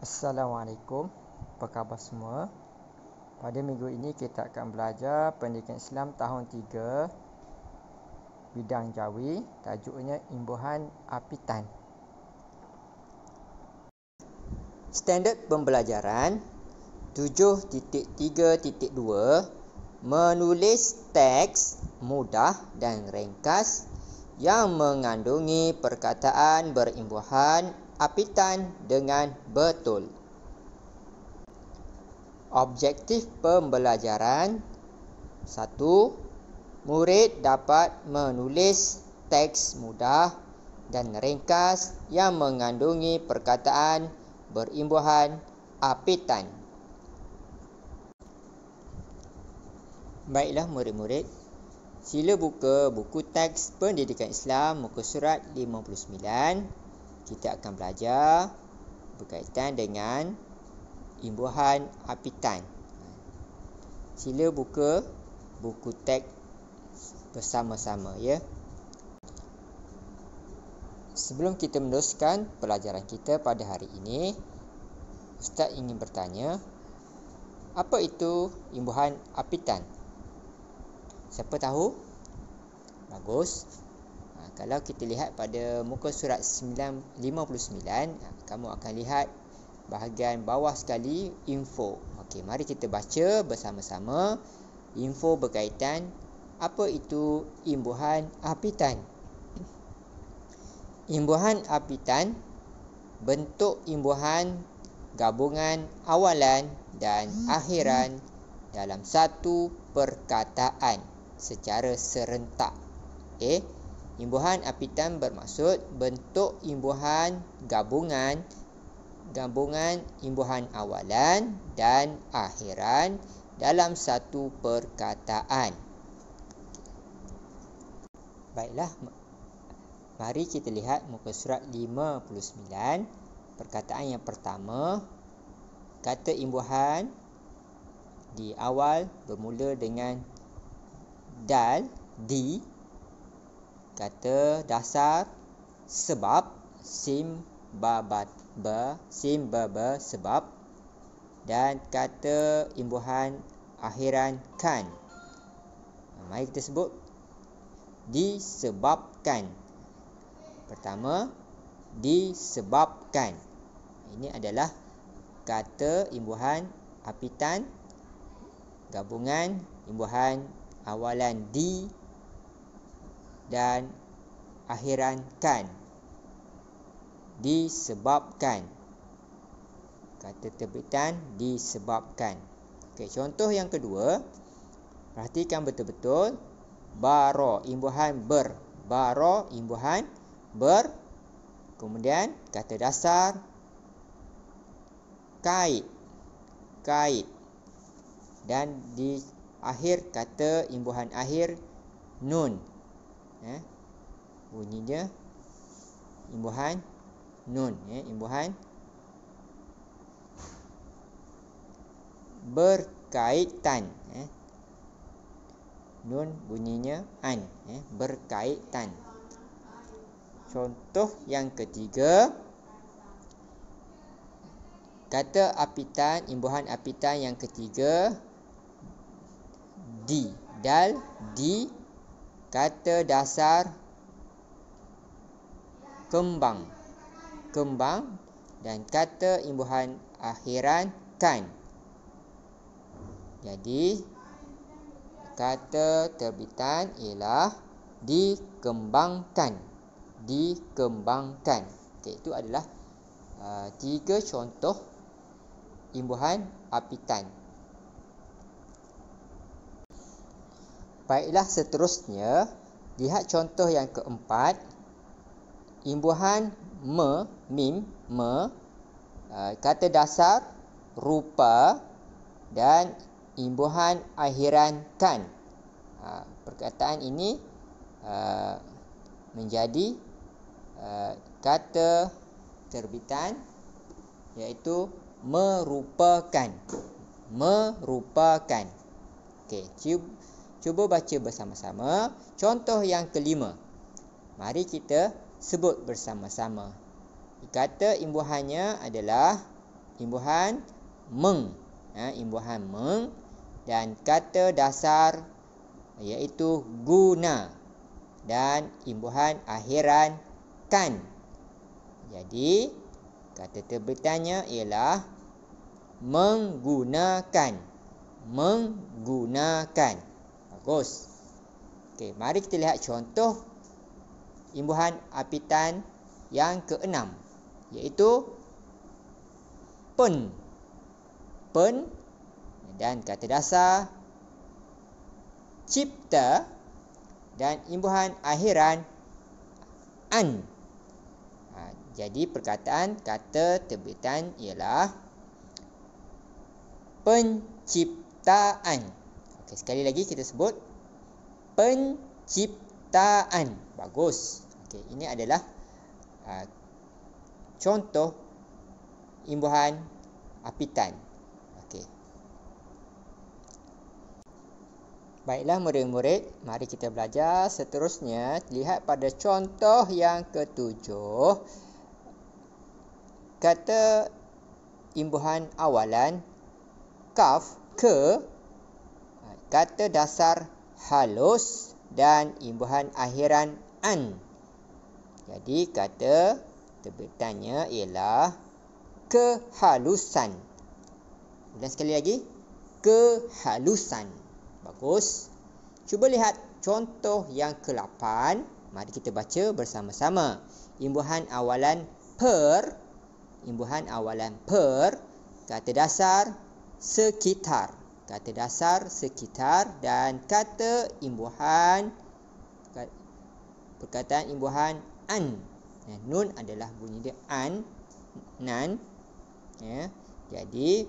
Assalamualaikum, apa khabar semua? Pada minggu ini kita akan belajar Pendidikan Islam tahun 3 bidang Jawi, tajuknya Imbuhan Apitan. Standard pembelajaran 7.3.2 menulis teks mudah dan ringkas yang mengandungi perkataan berimbuhan apitan dengan betul. Objektif pembelajaran 1. Murid dapat menulis teks mudah dan ringkas yang mengandungi perkataan berimbuhan apitan. Baiklah murid-murid, sila buka buku teks Pendidikan Islam muka surat 59. Kita akan belajar berkaitan dengan imbuhan apitan. Sila buka buku teks bersama-sama ya. Sebelum kita meneruskan pelajaran kita pada hari ini, Ustaz ingin bertanya, apa itu imbuhan apitan? Siapa tahu? Bagus. Kalau kita lihat pada muka surat 59, kamu akan lihat bahagian bawah sekali info. Okey, mari kita baca bersama-sama info berkaitan apa itu imbuhan apitan. Imbuhan apitan bentuk imbuhan gabungan awalan dan akhiran dalam satu perkataan secara serentak. Imbuhan apitan bermaksud bentuk imbuhan gabungan imbuhan awalan dan akhiran dalam satu perkataan. Baiklah, mari kita lihat muka surat 59. Perkataan yang pertama, kata imbuhan di awal bermula dengan dal, di. Kata dasar sebab, sim baba sebab, dan kata imbuhan akhiran kan. Mari kita sebut disebabkan. Pertama, disebabkan. Ini adalah kata imbuhan apitan gabungan imbuhan awalan di dan akhiran kan. Disebabkan. Kata terbitan disebabkan. Okey, contoh yang kedua, perhatikan betul-betul. Bara imbuhan ber. Bara imbuhan ber. Kemudian kata dasar kait. Kait. Dan di akhir kata imbuhan akhir nun. Bunyinya imbuhan nun, imbuhan berkaitan. Nun bunyinya an, berkaitan. Contoh yang ketiga, kata apitan, imbuhan apitan yang ketiga di, dal, di. Kata dasar kembang, kembang, dan kata imbuhan akhiran kan. Jadi kata terbitan ialah dikembangkan. Dikembangkan. Okey, itu adalah 3 contoh imbuhan apitan. Baiklah, seterusnya lihat contoh yang keempat. Imbuhan mim, kata dasar rupa, dan imbuhan akhiran kan. Perkataan ini menjadi kata terbitan, iaitu merupakan. Merupakan. Okey, cuba baca bersama-sama contoh yang kelima. Mari kita sebut bersama-sama. Kata imbuhannya adalah imbuhan meng. Imbuhan meng. Dan kata dasar iaitu guna. Dan imbuhan akhiran kan. Jadi kata terbitannya ialah menggunakan. Menggunakan. Bagus. Okey, mari kita lihat contoh imbuhan apitan yang keenam, iaitu pen. Pen dan kata dasar cipta dan imbuhan akhiran an. Jadi perkataan kata terbitan ialah penciptaan. Okey, sekali lagi kita sebut penciptaan. Bagus. Okey, ini adalah contoh imbuhan apitan. Okey. Baiklah murid-murid, mari kita belajar seterusnya. Lihat pada contoh yang ketujuh. Kata imbuhan awalan kaf ke, kata dasar halus dan imbuhan akhiran an. Jadi kata terbitannya ialah kehalusan. Ulang sekali lagi. Kehalusan. Bagus. Cuba lihat contoh yang ke-8. Mari kita baca bersama-sama. Imbuhan awalan per. Imbuhan awalan per. Kata dasar sekitar. Kata dasar sekitar. Dan kata imbuhan, perkataan imbuhan an. Nun adalah bunyi dia an. Nan. Jadi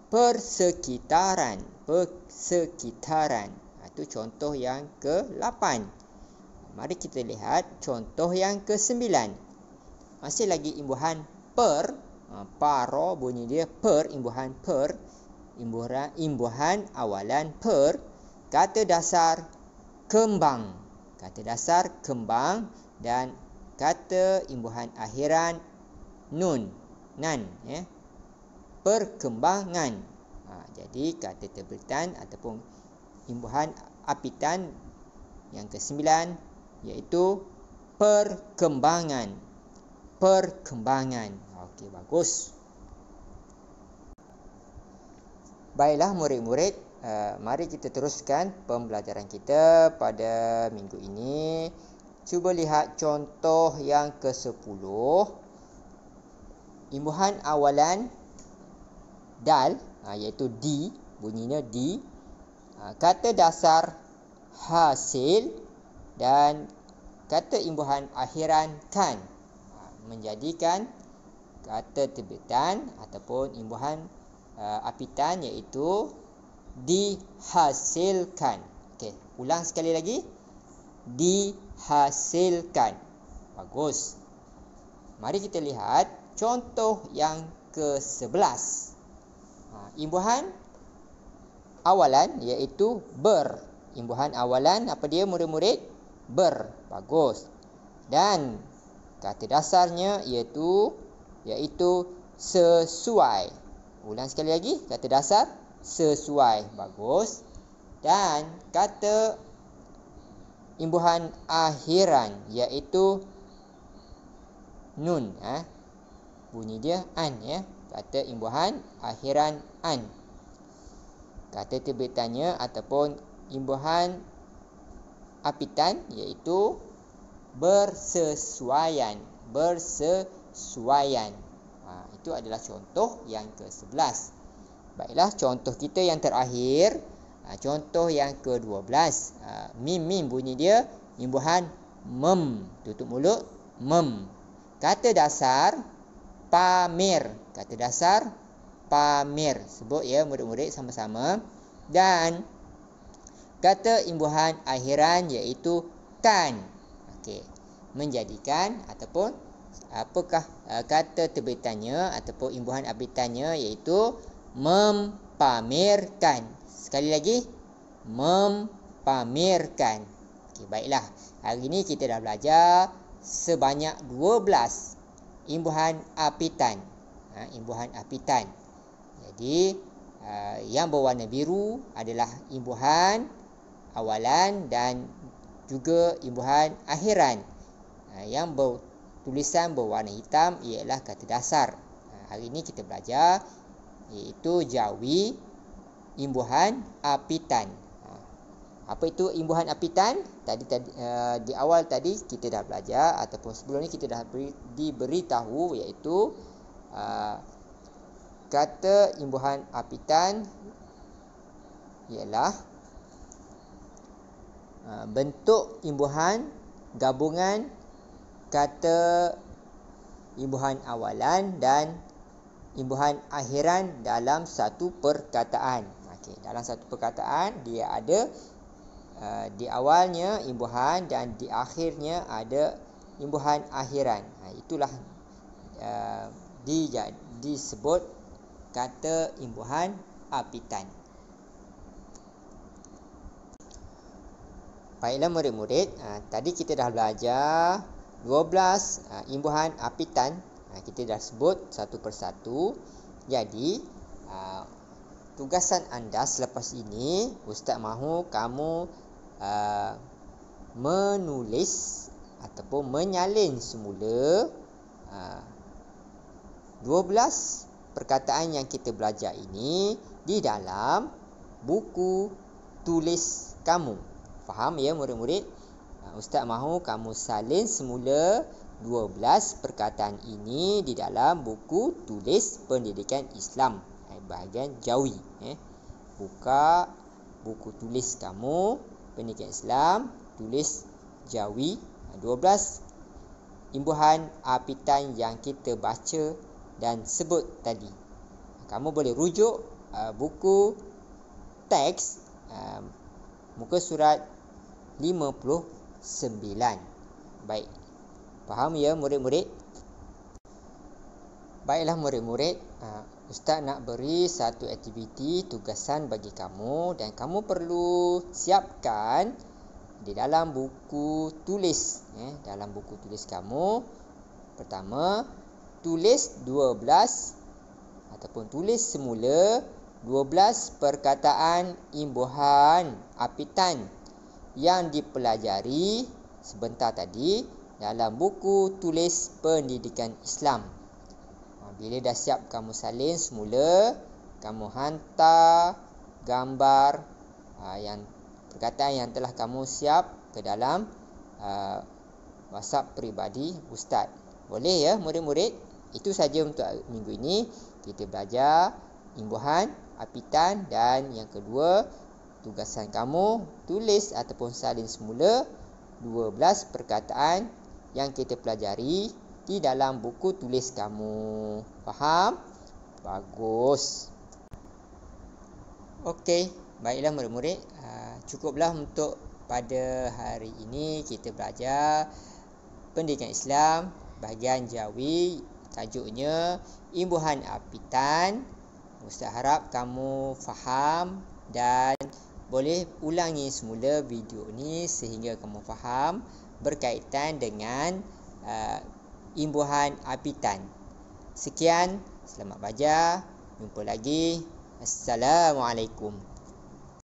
persekitaran. Persekitaran. Itu contoh yang ke-8. Mari kita lihat contoh yang ke-9. Masih lagi imbuhan per. Paro bunyi dia per. Imbuhan per. Imbuhan awalan per. Kata dasar kembang. Kata dasar kembang. Dan kata imbuhan akhiran nun. Nan. Perkembangan. Jadi kata terbitan ataupun imbuhan apitan yang ke-9 iaitu perkembangan. Perkembangan. Okey, bagus. Baiklah murid-murid, mari kita teruskan pembelajaran kita pada minggu ini. Cuba lihat contoh yang ke-10. Imbuhan awalan dal, iaitu di, bunyinya di. Kata dasar hasil dan kata imbuhan akhiran kan. Menjadikan kata terbitan ataupun imbuhan apitan iaitu dihasilkan. Okey, ulang sekali lagi. Dihasilkan. Bagus. Mari kita lihat contoh yang ke-11. Imbuhan awalan iaitu ber. Imbuhan awalan apa dia murid-murid? Ber. Bagus. Dan kata dasarnya iaitu sesuai. Ulang sekali lagi. Kata dasar sesuai. Bagus. Dan kata imbuhan akhiran iaitu nun. Bunyi dia an. Kata imbuhan akhiran an. Kata terbitannya ataupun imbuhan apitan iaitu bersesuaian. Bersesuaian. Itu adalah contoh yang ke-11. Baiklah, contoh kita yang terakhir. Contoh yang ke-12. Mim bunyi dia imbuhan mem. Tutup mulut. Mem. Kata dasar pamer. Kata dasar pamer. Sebut ya murid-murid sama-sama. Dan kata imbuhan akhiran iaitu kan. Okey. Menjadikan ataupun apakah kata terbitannya ataupun imbuhan apitannya iaitu mempamerkan. Sekali lagi, mempamerkan. Okey, baiklah. Hari ini kita dah belajar sebanyak 12 imbuhan apitan. imbuhan apitan. Jadi yang berwarna biru adalah imbuhan awalan dan juga imbuhan akhiran. Yang bertulisan berwarna hitam ialah kata dasar. Hari ini kita belajar iaitu jawi imbuhan apitan. Apa itu imbuhan apitan? Di awal tadi kita dah belajar, ataupun sebelum ni kita dah diberitahu, iaitu kata imbuhan apitan ialah bentuk imbuhan gabungan kata imbuhan awalan dan imbuhan akhiran dalam satu perkataan. Dalam satu perkataan dia ada di awalnya imbuhan dan di akhirnya ada imbuhan akhiran. Itulah disebut kata imbuhan apitan. Baiklah murid-murid, tadi kita dah belajar 12 imbuhan apitan. Kita dah sebut satu persatu. Jadi tugasan anda selepas ini, Ustaz mahu kamu menulis ataupun menyalin semula 12 perkataan yang kita belajar ini di dalam buku tulis kamu. Faham ya murid-murid? Ustaz mahu kamu salin semula 12 perkataan ini di dalam buku tulis pendidikan Islam, bahagian jawi. Buka buku tulis kamu pendidikan Islam, tulis jawi, 12 imbuhan apitan yang kita baca dan sebut tadi. Kamu boleh rujuk buku teks muka surat 59. Baik. Faham ya murid-murid? Baiklah murid-murid, Ustaz nak beri satu aktiviti tugasan bagi kamu, dan kamu perlu siapkan di dalam buku tulis. Dalam buku tulis kamu, pertama, tulis 12 ataupun tulis semula 12 perkataan imbuhan apitan yang dipelajari sebentar tadi dalam buku tulis pendidikan Islam. Bila dah siap kamu salin semula, kamu hantar gambar yang perkataan yang telah kamu siap ke dalam WhatsApp peribadi Ustaz. Boleh ya murid-murid? Itu saja untuk minggu ini. Kita belajar imbuhan apitan, dan yang kedua, tugasan kamu tulis ataupun salin semula 12 perkataan yang kita pelajari di dalam buku tulis kamu. Faham? Bagus. Okey, baiklah murid-murid, cukuplah untuk pada hari ini kita belajar pendidikan Islam bahagian jawi, tajuknya imbuhan apitan. Ustaz harap kamu faham dan boleh ulangi semula video ni sehingga kamu faham berkaitan dengan imbuhan apitan. Sekian, selamat belajar. Jumpa lagi. Assalamualaikum.